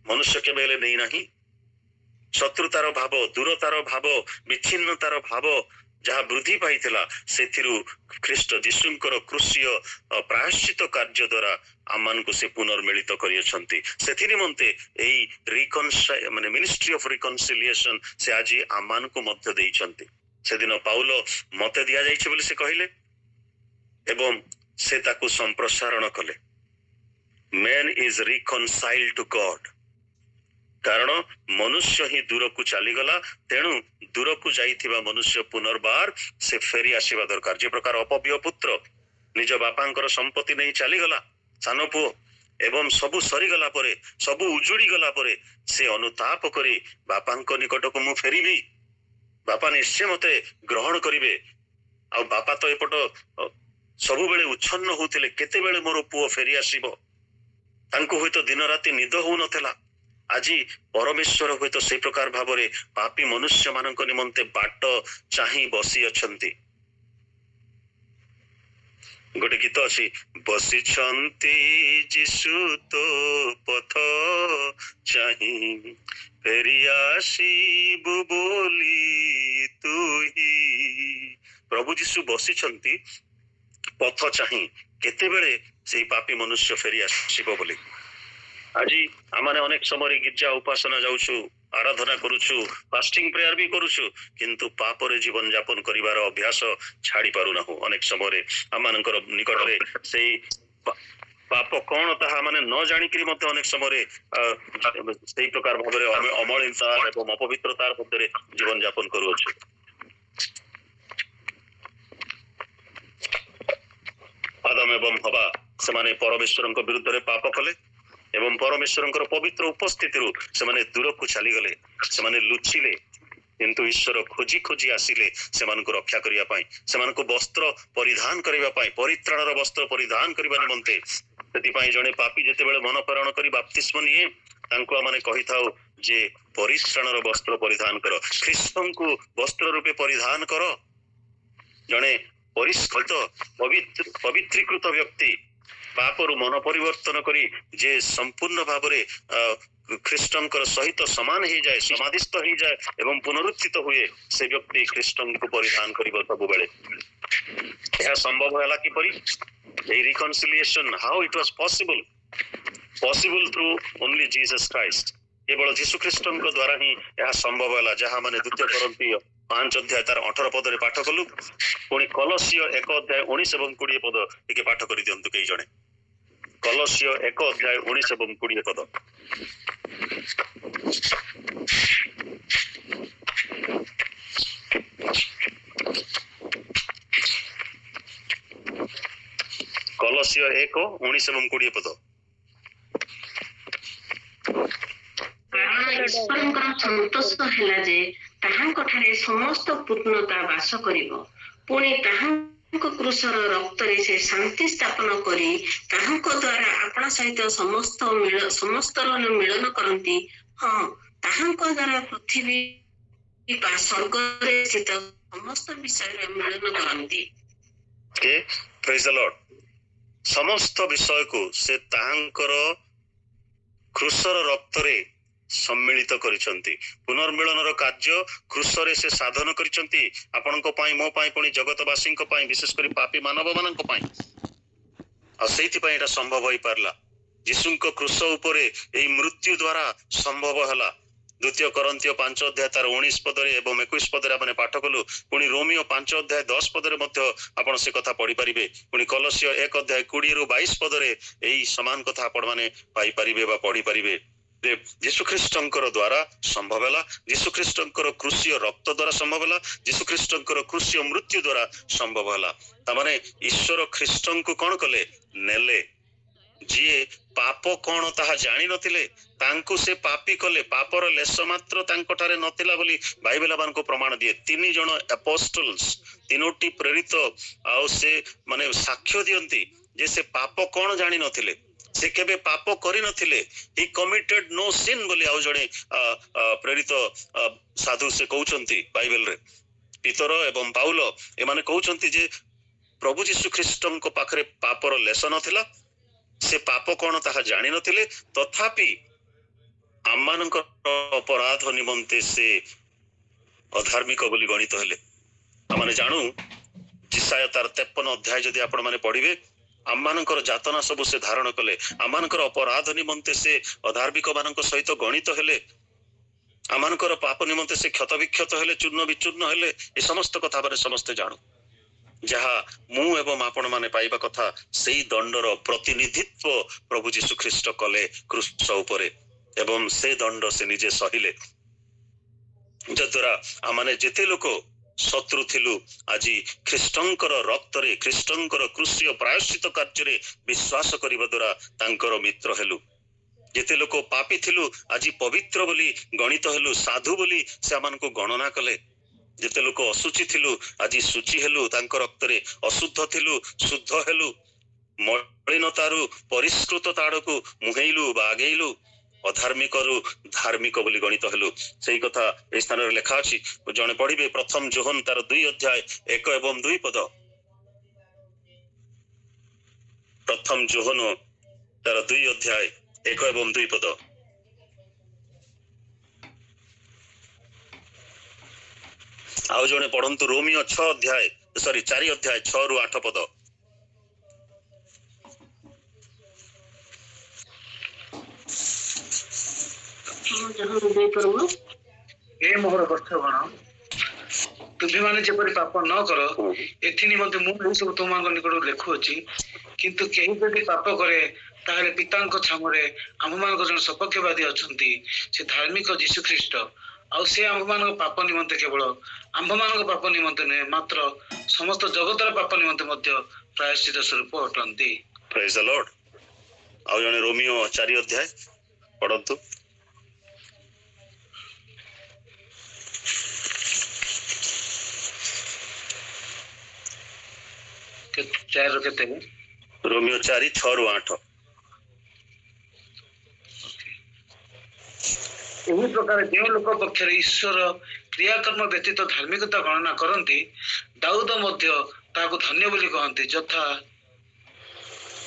ମନୁଷ୍ୟ କେବେ ହେଲେ ନେଇନାହିଁ। ଶତ୍ରୁତାର ଭାବ, ଦୂରତାର ଭାବ, ବିଚ୍ଛିନ୍ନତାର ଭାବ ଯାହା ବୃଦ୍ଧି ପାଇଥିଲା ସେଥିରୁ ଖ୍ରୀଷ୍ଟ ଯୀଶୁଙ୍କର କ୍ରୁଶୀୟ ପ୍ରାୟଶ୍ଚିତ କାର୍ଯ୍ୟ ଦ୍ୱାରା ଆମମାନଙ୍କୁ ସେ ପୁନର୍ମିଳିତ କରିଅଛନ୍ତି। ସେଥି ନିମନ୍ତେ ଏଇ ମାନେ ମିନିଷ୍ଟ୍ରି ଅଫ ରିକନସିଲିଏସନ ସେ ଆଜି ଆମମାନଙ୍କୁ ମଧ୍ୟ ଦେଇଛନ୍ତି। ସେଦିନ ପାଉଲ ମତେ ଦିଆଯାଇଛି ବୋଲି ସେ କହିଲେ ଏବଂ ସେ ତାକୁ ସମ୍ପ୍ରସାରଣ କଲେ। Man is reconciled to God। କାରଣ ମନୁଷ୍ୟ ହିଁ ଦୂରକୁ ଚାଲିଗଲା, ତେଣୁ ଦୂରକୁ ଯାଇଥିବା ମନୁଷ୍ୟ ପୁନର୍ବାର ସେ ଫେରି ଆସିବା ଦରକାର। ଯେ ପ୍ରକାର ଅପବ୍ୟ ପୁତ୍ର ନିଜ ବାପାଙ୍କର ସମ୍ପତ୍ତି ନେଇ ଚାଲିଗଲା, ସାନ ପୁଅ, ଏବଂ ସବୁ ସରିଗଲା ପରେ, ସବୁ ଉଜୁଡ଼ି ଗଲା ପରେ ସେ ଅନୁତାପ କରି ବାପାଙ୍କ ନିକଟକୁ ମୁଁ ଫେରିବି, ବାପା ନିଶ୍ଚୟ ମତେ ଗ୍ରହଣ କରିବେ, ଆଉ ବାପା ତ ଏପଟ ସବୁବେଳେ ଉଚ୍ଛନ୍ନ ହଉଥିଲେ କେତେବେଳେ ମୋର ପୁଅ ଫେରି ଆସିବ। ତାଙ୍କୁ ହୁଏତ ଦିନ ରାତି ନିଦ ହଉନଥିଲା। ଆଜି ପରମେଶ୍ୱର ହୁଏତ ସେଇ ପ୍ରକାର ଭାବରେ ପାପୀ ମନୁଷ୍ୟ ମାନଙ୍କ ନିମନ୍ତେ ବାଟ ଚାହିଁ ବସି ଅଛନ୍ତି। ଗୋଟେ ଗୀତ ଅଛି, ବସିଛନ୍ତି ଯୀଶୁ ତୋ ପଥ ଚାହିଁ, ଫେରି ଆସିବୁ ବୋଲି ତୁହି। ପ୍ରଭୁ ଯୀଶୁ ବସିଛନ୍ତି ପଥ ଚାହିଁ, କେତେବେଳେ ସେଇ ପାପୀ ମନୁଷ୍ୟ ଫେରି ଆସିବ ବୋଲି। ଆଜି ଆମେ ଅନେକ ସମୟରେ ଗିର୍ଜା ଉପାସନା ଯାଉଛୁ, ଆରାଧନା କରୁଛୁ, ଫାଷ୍ଟିଂ ପ୍ରେୟାର ବି କରୁଛୁ, କିନ୍ତୁ ପାପରେ ଜୀବନ ଯାପନ କରିବାର ଅଭ୍ୟାସ ଛାଡି ପାରୁନାହୁଁ। ଅନେକ ସମୟରେ ଆମମାନଙ୍କର ନିକଟରେ ସେଇ ପାପ କଣ ତାହା ମାନେ ନ ଜାଣିକିରି ମଧ୍ୟ ଅନେକ ସମୟରେ ସେଇ ପ୍ରକାର ଭାବରେ ଆମେ ଅମଳିନତା ଏବଂ ଅପବିତ୍ରତାର ମଧ୍ୟରେ ଜୀବନ ଯାପନ କରୁଅଛୁ। ଆଦମ ଏବଂ ହବା ସେମାନେ ପରମେଶ୍ୱରଙ୍କ ବିରୁଦ୍ଧରେ ପାପ କଲେ ଏବଂ ପରମେଶ୍ୱରଙ୍କର ପବିତ୍ର ଉପସ୍ଥିତିରୁ ସେମାନେ ଦୂରକୁ ଚାଲିଗଲେ, ସେମାନେ ଲୁଚିଲେ। କିନ୍ତୁ ଈଶ୍ୱର ଖୋଜି ଖୋଜି ଆସିଲେ ସେମାନଙ୍କୁ ରକ୍ଷା କରିବା ପାଇଁ, ସେମାନଙ୍କୁ ବସ୍ତ୍ର ପରିଧାନ କରିବା ପାଇଁ, ପରିତ୍ରାଣର ବସ୍ତ୍ର ପରିଧାନ କରିବା ନିମନ୍ତେ। ସେଥିପାଇଁ ଜଣେ ପାପୀ ଯେତେବେଳେ ମନପ୍ରାଣ କରି ବାପ୍ତିସ୍ମ ନିଏ, ତାଙ୍କୁ ଆମେ କହିଥାଉ ଯେ ପରିତ୍ରାଣର ବସ୍ତ୍ର ପରିଧାନ କର, ଖ୍ରୀଷ୍ଟଙ୍କୁ ବସ୍ତ୍ର ରୂପେ ପରିଧାନ କର। ଜଣେ ପରିଷ୍କୃତ ପବିତ୍ରୀକୃତ ବ୍ୟକ୍ତି ପାପରୁ ମନ ପରିବର୍ତ୍ତନ କରି ଯେ ସମ୍ପୂର୍ଣ୍ଣ ଭାବରେ ଖ୍ରୀଷ୍ଟଙ୍କର ସହିତ ସମାନ ହେଇଯାଏ, ସମାଧିସ୍ଥ ହେଇଯାଏ ଏବଂ ପୁନରୁତ୍ଥିତ ହୁଏ, ସେ ବ୍ୟକ୍ତି ଖ୍ରୀଷ୍ଟଙ୍କୁ ପରିଧାନ କରିବ ସବୁବେଳେ। ଏହା ସମ୍ଭବ ହେଲା କିପରି? ଏହି reconciliation, how it was possible? Possible through only Jesus Christ. କେବଳ ଯୀଶୁ ଖ୍ରୀଷ୍ଟଙ୍କ ଦ୍ୱାରା ହିଁ ଏହା ସମ୍ଭବ ହେଲା, ଯାହା ମାନେ 2 Corinthians 5 ଅଧ୍ୟାୟ ତାର 18 ପଦରେ ପାଠ କଲୁ। ପୁଣି କଲସିୟ 1 ଅଧ୍ୟାୟ 19 ଏବଂ 20 ପଦ ଟିକେ ପାଠ କରି ଦିଅନ୍ତୁ କେହି ଜଣେ। କଲସିୟ 1 ଅଧ୍ୟାୟ 19 ଏବଂ 20 ପଦ। କଲସିୟ 1 19 ଏବଂ 20 ପଦ। କାରଣ ଈଶ୍ୱରଙ୍କର ସନ୍ତୋଷ ହେଲା ଯେ ତାହାଙ୍କ ଠାରେ ସମସ୍ତ ପୂର୍ଣ୍ଣତା ବାସ କରିବ। ପୁଣି ତାହାଙ୍କ କ୍ରୁଶର ରକ୍ତରେ ସେ ଶାନ୍ତି ସ୍ଥାପନ କରି ତାହାଙ୍କ ଦ୍ୱାରା ଆପଣା ସହିତ ସମସ୍ତର ମିଳନ କରନ୍ତି। ହଁ, ତାହାଙ୍କ ଦ୍ୱାରା ପୃଥିବୀ ବା ସ୍ୱର୍ଗରେ ସ୍ଥିତ ସମସ୍ତ ବିଷୟରେ ମିଳନ କରନ୍ତି। ପ୍ରେଜ୍ ଦ ଲର୍ଡ। ସମସ୍ତ ବିଷୟକୁ ସେ ତାହାଙ୍କର କ୍ରୁଶର ରକ୍ତରେ सम्मिलित करिसंती पुनर्मिलनर कार्य क्रूसरे से साधन करिसंती आपनको पाई मो पाई पुनी जगतवासी को पाई विशेष करी पापी मानव मानक पाई आ सेति पाई एटा संभव होई पारला यीशुଙ୍କ क्रूस उपरे एई मृत्यु द्वारा संभव हला द्वितीय करंतिय 5 अध्याय तार 19 पदरे एवं 21 पदरे आपने पाठ कलु पुनी रोमियो 5 अध्याय 10 पदरे मध्य आपण से कथा पढ़ी परिबे पुनी कलसिय 1 अध्याय 20 रु 22 पदरे एई समान कथा आपण माने पाई परिबे बा पढ़ी परिबे यीशु ख्रीष्टंकर द्वारा संभव हला यीशु ख्रीष्टंकर क्रूसीय रक्त द्वारा संभव हला यीशु ख्रीष्टंकर क्रूसीय मृत्यु द्वारा संभव हला ता माने ईश्वर ख्रीष्टंकु कोन कले नेले जी पाप कौन ताहा जानी नथिले तांकु से पापी कले पापर लेस मात्र तांको ठारे नथिला बोली बाइबल बान को प्रमाण दिए 3 जण एपोस्टल्स 3टी प्रेरित आउ से माने साक्ष्य दियंती जे से पाप कौन जानी नथिले से केबे पाप करि नथिले ही कमिटेड नो सिन बोली आउ जणे प्रेरित साधु से कहउचंती बाइबल रे पीतर एवं पाउल ए माने कहउचंती जे प्रभु यीशु ख्रीष्टन को पाखरे पापर लेस नथिला से पाप कौन ताहा जानी नथिले तथापि आममानक अपराध निमंते से अधार्मिक बोली गणित हेले आमाने जानू जिसाया तार 53 अध्याय जदि आपण माने पढ़िबे आममानकर जातना सब से धारण कले आममानकर अपराध निमंते से अधार्मिक मानक सहित गणित हेले आममानकर पाप निमंते से क्षत विक्षत हेले चूर्ण विचूर्ण हेले ए समस्त कथा बारे समस्त जानू जहा मु एवं आपण माने पाइबा कथा सेई दंडर प्रतिनिधित्व प्रभु यीशु ख्रीष्ट कले क्रूस उपरे एवं से दंड से निजे सहिले जद्वारा आमाने जेते लोक शत्रु थिलु आजी ख्रीष्टंकर रक्तरे ख्रीष्टंकर क्रूसीय प्रायश्चित कार्य विश्वास करिबा द्वारा तांकर मित्र हेलु जेते लोक पापी थिलु आजी पवित्र बोली गणित हेलु साधु बोली से आमान को गणना कले जेते लोक असुचि थिलु आज सूची हेलु तांको रक्तरे अशुद्ध थिलु शुद्ध हेलु मलिनतारु परिष्कृतता आड़कु मुहेइलु बा आगेइलु अधार्मिकरु धार्मिक बोली गणित हेलु सेही कथा ए स्थान रे लेखा अछि जने पढ़िबे प्रथम जोहन तार 2 अध्याय 1 एवं 2 पद प्रथम जोहन तार 2 अध्याय 1 एवं 2 पद आउ जने पढ़ंतु रोमियो 4 अध्याय 6 रु 8 पद ए मोहर बर्थगण तुझे माने जेपरि पाप न कर एथि निमंते मु एई सब तुमन निकट लेखुछि किंतु केही जदि पाप करे ताहले पितांक छामरे आममान जन सपक्षवादी अछंती से धार्मिक यीशु ख्रीष्ट आउ से आममान पाप निमंते केवल आममान पाप निमंते नहीं मात्र समस्त जगतर पाप निमंते मध्य प्रायश्चित स्वरूप अटंती प्रेज द लॉर्ड आउ जने रोमियो 4 अध्याय पढ़ंतु रोमियो 4 6 रु 8 एही प्रकार जो लोक पक्षर ईश्वर क्रियाकर्म व्यतीत धार्मिकता गणना करती दाऊद मध्य ताको धन्य बोली कहते यथा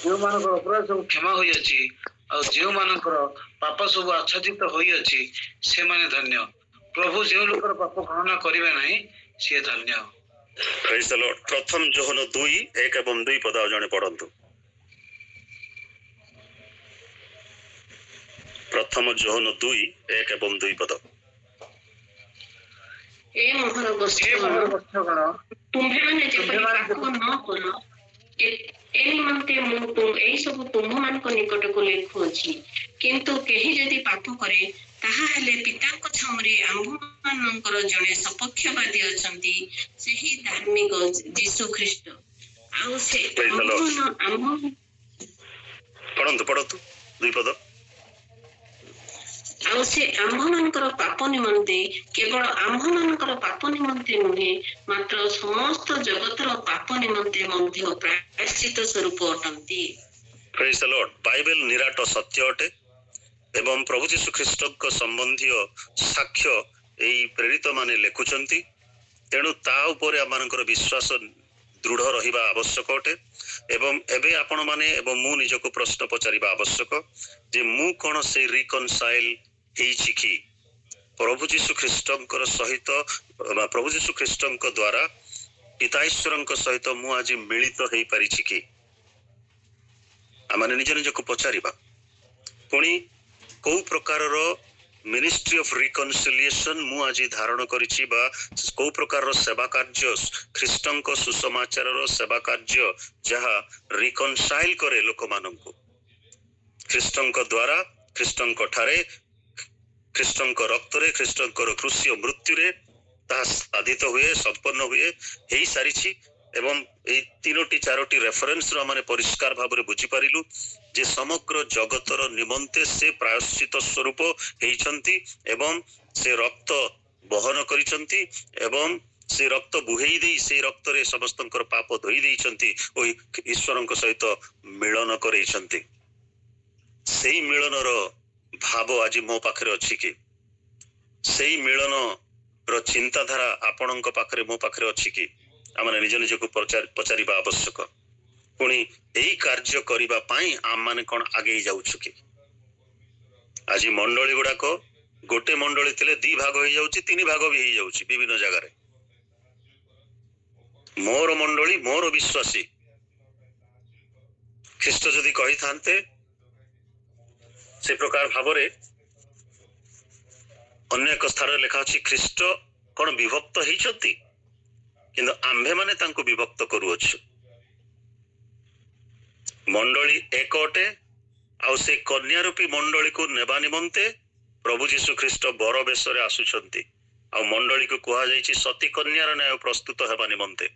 जो मानकर अपराध सब क्षमा होई अछि और जो मानकर पाप सब आच्छादित होई अछि से माने धन्य प्रभु जो लोकर पाप गणना करिवे नाही से धन्य प्रेज द लॉर्ड प्रथम जोहन 2 1 एवं 2 पद जने पढ़ंतु प्रथम जोहन 2 1 एवं 2 पद ए मोहर बर्थगण तुम्हे माने जेपरि पाप न करो ए निमंते मु तुम एई सब तुम मान को निकट को लेखु अछि किंतु केही जदि पाप करे ताहा हेले पितांक छमरे आम्भमानंकर जने सपक्षवादी अछंती सेही धार्मिक यीशु ख्रीष्ट आउ से पढ़ंतु 2 पद आउ से आम्भमानकर पाप निमंते केवल आम्भमानकर पाप निमंते नुहे मात्र समस्त जगतर पाप निमंते मध्य प्रायश्चित स्वरूप अटंती प्रेज द लॉर्ड बाइबल निराट सत्य अटे एवं प्रभु यीशु ख्रीष्ट संबंधी साक्ष्य एई प्रेरित माने लेखुचंती तेणु ता उपरे आमानकर विश्वास दृढ़ रहिबा आवश्यक अटे एवं एबे आपण माने एवं मु निजको प्रश्न पचारिबा आवश्यक जे मु कोन से रिकनसाइल ହେଇଛି କି ପ୍ରଭୁ ଯୀଶୁ ଖ୍ରୀଷ୍ଟଙ୍କର ସହିତ ପ୍ରଭୁ ଯୀଶୁ ଖ୍ରୀଷ୍ଟଙ୍କ ଦ୍ୱାରା ପିତା ଈଶ୍ୱରଙ୍କ ସହିତ ମୁଁ ଆଜି ମିଳିତ ହେଇପାରିଛି କି? ଆମେ ନିଜ ନିଜକୁ ପଚାରିବା। ପୁଣି କୋଉ ପ୍ରକାରର ମିନିଷ୍ଟ୍ରି ଅଫ୍ ରିକନସିଲିଏସନ ମୁଁ ଆଜି ଧାରଣ କରିଛି ବା କୋଉ ପ୍ରକାରର ସେବା କାର୍ଯ୍ୟ ଖ୍ରୀଷ୍ଟଙ୍କ ସୁସମାଚାରର ସେବା କାର୍ଯ୍ୟ ଯାହା ରିକନସାଇଲ କରେ ଲୋକମାନଙ୍କୁ ଖ୍ରୀଷ୍ଟଙ୍କ ଦ୍ୱାରା, ଖ୍ରୀଷ୍ଟଙ୍କ ଠାରେ, ଖ୍ରୀଷ୍ଟଙ୍କ ରକ୍ତରେ, ଖ୍ରୀଷ୍ଟଙ୍କର କ୍ରୁଶୀୟ ମୃତ୍ୟୁରେ ତାହା ସାଧିତ ହୁଏ, ସମ୍ପନ୍ନ ହୁଏ, ହେଇସାରିଛି। ଏବଂ ଏଇ 3-4ଟି ରେଫରେନ୍ସରୁ ଆମେ ପରିଷ୍କାର ଭାବରେ ବୁଝିପାରିଲୁ ଯେ ସମଗ୍ର ଜଗତର ନିମନ୍ତେ ସେ ପ୍ରାୟଶ୍ଚିତ ସ୍ୱରୂପ ହେଇଛନ୍ତି ଏବଂ ସେ ରକ୍ତ ବହନ କରିଛନ୍ତି ଏବଂ ସେ ରକ୍ତ ବୁହେଇ ଦେଇ ସେଇ ରକ୍ତରେ ସମସ୍ତଙ୍କର ପାପ ଧୋଇ ଦେଇଛନ୍ତି ଓ ଈଶ୍ୱରଙ୍କ ସହିତ ମିଳନ କରେଇଛନ୍ତି। ସେଇ ମିଳନର ଭାବ ଆଜି ମୋ ପାଖରେ ଅଛି କି? ସେଇ ମିଳନର ଚିନ୍ତାଧାରା ଆପଣଙ୍କ ପାଖରେ, ମୋ ପାଖରେ ଅଛି କି? ଆମେ ନିଜ ନିଜକୁ ପଚାରିବା ଆବଶ୍ୟକ। ପୁଣି ଏଇ କାର୍ଯ୍ୟ କରିବା ପାଇଁ ଆମମାନେ କଣ ଆଗେଇ ଯାଉଛୁ କି? ଆଜି ମଣ୍ଡଳୀ ଗୁଡାକ ଗୋଟେ ମଣ୍ଡଳୀ ଥିଲେ 2 ଭାଗ ହେଇଯାଉଛି, 3 ଭାଗ ବି ହେଇଯାଉଛି ବିଭିନ୍ନ ଜାଗାରେ। ମୋର ମଣ୍ଡଳୀ, ମୋର ବିଶ୍ୱାସୀ। ଖ୍ରୀଷ୍ଟ ଯଦି କହିଥାନ୍ତେ ସେ ପ୍ରକାର ଭାବରେ ଅନ୍ୟ ଏକ ସ୍ଥାନରେ ଲେଖା ଅଛି ଖ୍ରୀଷ୍ଟ କଣ ବିଭକ୍ତ ହେଇଛନ୍ତି, କିନ୍ତୁ ଆମ୍ଭେ ମାନେ ତାଙ୍କୁ ବିଭକ୍ତ କରୁଅଛୁ। ମଣ୍ଡଳୀ ଏକ ଅଟେ ଆଉ ସେ କନ୍ୟା ରୂପୀ ମଣ୍ଡଳୀକୁ ନେବା ନିମନ୍ତେ ପ୍ରଭୁ ଯୀଶୁ ଖ୍ରୀଷ୍ଟ ବର ବେଶରେ ଆସୁଛନ୍ତି। ଆଉ ମଣ୍ଡଳୀକୁ କୁହାଯାଇଛି ସତୀ କନ୍ୟାର ନ୍ୟାୟ ପ୍ରସ୍ତୁତ ହେବା ନିମନ୍ତେ।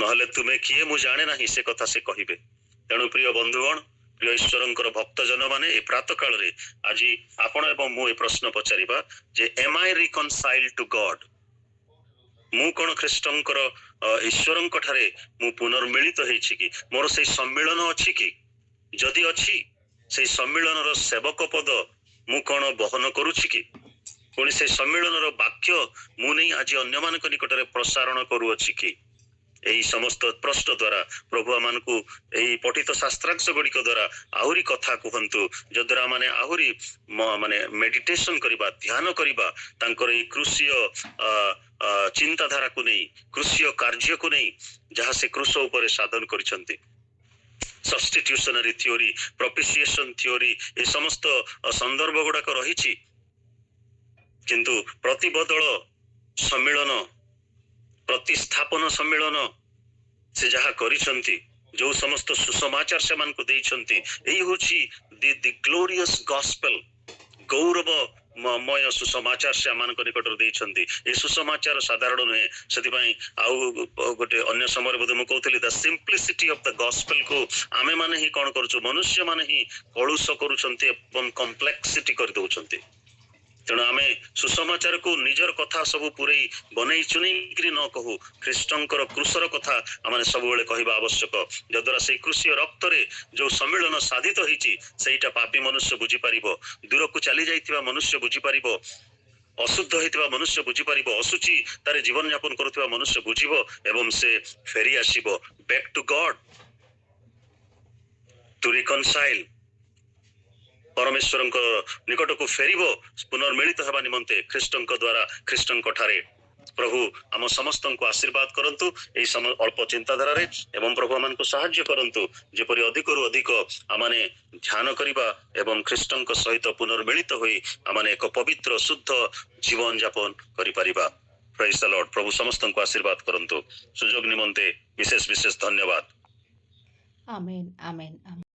ନହେଲେ ତୁମେ କିଏ ମୁଁ ଜାଣେ ନାହିଁ ସେ କଥା ସେ କହିବେ। ତେଣୁ ପ୍ରିୟ ବନ୍ଧୁଗଣ, ପ୍ରିୟ ଈଶ୍ୱରଙ୍କର ଭକ୍ତଜନ ମାନେ ଏ ପ୍ରାତ କାଳରେ ଆଜି ଆପଣ ଏବଂ ମୁଁ ଏ ପ୍ରଶ୍ନ ପଚାରିବା ଯେ am I reconciled to God? ମୁଁ କଣ ଖ୍ରୀଷ୍ଟଙ୍କର ଈଶ୍ୱରଙ୍କ ଠାରେ ମୁଁ ପୁନର୍ମିଳିତ ହେଇଛି କି? ମୋର ସେଇ ସମ୍ମିଳନ ଅଛି କି? ଯଦି ଅଛି, ସେଇ ସମ୍ମିଳନର ସେବକ ପଦ ମୁଁ କଣ ବହନ କରୁଛି କି? ପୁଣି ସେଇ ସମ୍ମିଳନର ବାକ୍ୟ ମୁଁ ନେଇ ଆଜି ଅନ୍ୟମାନଙ୍କ ନିକଟରେ ପ୍ରସାରଣ କରୁଅଛି କି? ଏହି ସମସ୍ତ ପ୍ରଶ୍ନ ଦ୍ୱାରା ପ୍ରଭୁ ଆମମାନଙ୍କୁ ଏହି ପଠିତ ଶାସ୍ତ୍ରାଂଶ ଗୁଡ଼ିକ ଦ୍ୱାରା ଆହୁରି କଥା କୁହନ୍ତୁ, ଯଦ୍ୱାରା ମାନେ ଆହୁରି ମାନେ ମେଡିଟେସନ କରିବା, ଧ୍ୟାନ କରିବା ତାଙ୍କର ଏଇ କୃଷୀୟ ଚିନ୍ତାଧାରାକୁ ନେଇ, କୃଷୀୟ କାର୍ଯ୍ୟକୁ ନେଇ ଯାହା ସେ କୃଷ ଉପରେ ସାଧନ କରିଛନ୍ତି। ସବଷ୍ଟିଟ୍ୟୁସନାରୀ ଥିଓରି, ପ୍ରପିସିଏସନ ଥିଓରି, ଏ ସମସ୍ତ ସନ୍ଦର୍ଭ ଗୁଡାକ ରହିଛି। କିନ୍ତୁ ପ୍ରତିବଦଳ ସମ୍ମିଳନ, ପ୍ରତିସ୍ଥାପନ ସମ୍ମିଳନ ସେ ଯାହା କରିଛନ୍ତି, ଯୋଉ ସମସ୍ତ ସୁସମାଚାର ସେମାନଙ୍କୁ ଦେଇଛନ୍ତି, ଏଇ ହଉଛି ଦି ଗ୍ଲୋରିୟସ୍ ଗସ୍ପେଲ, ଗୌରବମୟ ସୁସମାଚାର ସେ ଆମମାନଙ୍କ ନିକଟରେ ଦେଇଛନ୍ତି। ଏ ସୁସମାଚାର ସାଧାରଣ ନୁହେଁ। ସେଥିପାଇଁ ଆଉ ଗୋଟେ ଅନ୍ୟ ସମୟରେ ବୋଧେ ମୁଁ କହୁଥିଲି ଦ ସିମ୍ପ୍ଲିସିଟି ଅଫ ଦ ଗସ୍ପେଲକୁ ଆମେ ମାନେ ହିଁ କଣ କରୁଛୁ, ମନୁଷ୍ୟ ମାନେ ହିଁ କଳୁଷ କରୁଛନ୍ତି ଏବଂ କମ୍ପ୍ଲେକ୍ସିଟି କରିଦଉଛନ୍ତି। ତେଣୁ ଆମେ ସୁସମାଚାରକୁ ନିଜର କଥା ସବୁ ପୁରେଇ ବନେଇ ଚୁନେଇକିରି ନ କହୁ, ଖ୍ରୀଷ୍ଟଙ୍କର କୃଷର କଥା ଆମେ ସବୁବେଳେ କହିବା ଆବଶ୍ୟକ, ଯଦ୍ୱାରା ସେଇ କୃଷିୟ ରକ୍ତରେ ଯୋଉ ସମ୍ମିଳନ ସାଧିତ ହେଇଛି ସେଇଟା ପାପୀ ମନୁଷ୍ୟ ବୁଝିପାରିବ, ଦୂରକୁ ଚାଲି ଯାଇଥିବା ମନୁଷ୍ୟ ବୁଝିପାରିବ, ଅଶୁଦ୍ଧ ହେଇଥିବା ମନୁଷ୍ୟ ବୁଝିପାରିବ, ଅଶୁଚି ତାର ଜୀବନ ଯାପନ କରୁଥିବା ମନୁଷ୍ୟ ବୁଝିବ ଏବଂ ସେ ଫେରି ଆସିବ ବ୍ୟାକ୍ ଟୁ ଗଡ୍, ଟୁ ରିକନସାଇଲ, ପରମେଶ୍ୱରଙ୍କ ନିକଟକୁ ଫେରିବ ପୁନର୍ମିଳିତ ହେବା ନିମନ୍ତେ ଖ୍ରୀଷ୍ଟଙ୍କ ଦ୍ୱାରା, ଖ୍ରୀଷ୍ଟଙ୍କ ଠାରେ। ପ୍ରଭୁ ଆମ ସମସ୍ତଙ୍କୁ ଆଶୀର୍ବାଦ କରନ୍ତୁ ଏହି ଅଳ୍ପ ଚିନ୍ତାଧାରାରେ ଏବଂ ପ୍ରଭୁ ଆମମାନଙ୍କୁ ସାହାଯ୍ୟ କରନ୍ତୁ ଯେପରି ଅଧିକରୁ ଅଧିକ ଆମମାନେ ଧ୍ୟାନ କରିବା ଏବଂ ଖ୍ରୀଷ୍ଟଙ୍କ ସହିତ ପୁନର୍ମିଳିତ ହୋଇ ଆମମାନେ ଏକ ପବିତ୍ର ଶୁଦ୍ଧ ଜୀବନ ଯାପନ କରିପାରିବା। ପ୍ରେଜ୍ ଦ ଲର୍ଡ। ପ୍ରଭୁ ସମସ୍ତଙ୍କୁ ଆଶୀର୍ବାଦ କରନ୍ତୁ। ସୁଯୋଗ ନିମନ୍ତେ ବିଶେଷ ବିଶେଷ ଧନ୍ୟବାଦ। ଆମେନ୍, ଆମେନ୍, ଆମେନ୍।